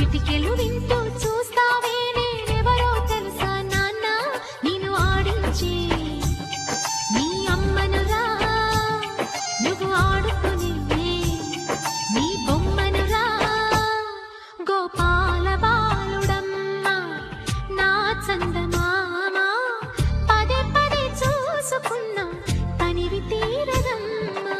చిటికెలు వింటూ చూస్తావే నేనెవరో తెలుసా నాన్న నేను ఆడించే నీ అమ్మనురా నువ్వు ఆడుకునే నీ బొమ్మనురా గోపాల బాలుడమ్మ నా చందమామ పదే పదే చూసుకున్నా తనివి తీరదమ్మా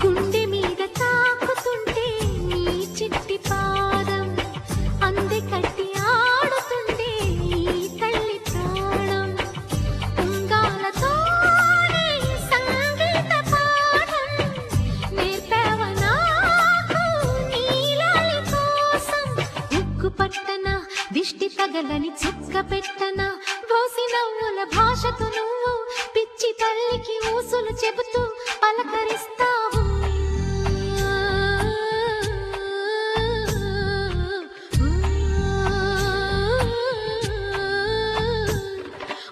గుండె మీద తాకుతుంటే నీ చిట్టి పాదం అంది కట్టి ఆడుతుంటే ఈ తల్లి ప్రాణం ఉంగాలతోనే సంగీత పాఠం నేర్పావ నాకు నీలాలి కోసం ఉక్కు పట్టన దిష్టి తగలని చుక్క పెట్టన బోసి నవ్వుల భాషతో నువ్వు పిచ్చి తల్లికి ఊసులు చెబుతూ పలకరిస్తావు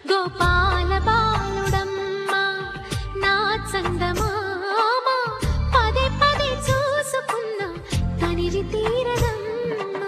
గోపాల బాలుడమ్మ నా చందమామ పదే పదే చూసుకున్నా తనివి తీరదమ్మా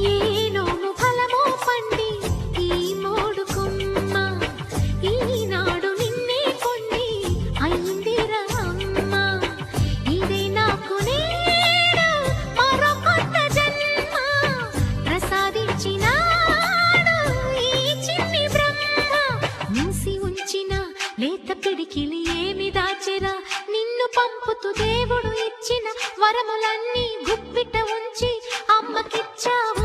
ఏనోము ఫలమో పండి ఈ మోడు కొమ్మ ఈనాడు నిన్నే కొన్ని అయిందిరా అమ్మ ఇదే నాకు నేడు మరో కొత్త జన్మ ప్రసాదించినాడు ఈ చిన్ని బ్రహ్మ మూసి ఉంచిన లేత పిడికిలి ఏమి దాచెరా నిన్ను పంపుతూ దేవుడు ఇచ్చిన వరములన్నీ గుప్పిట ఉంచి అమ్మకిచ్చావు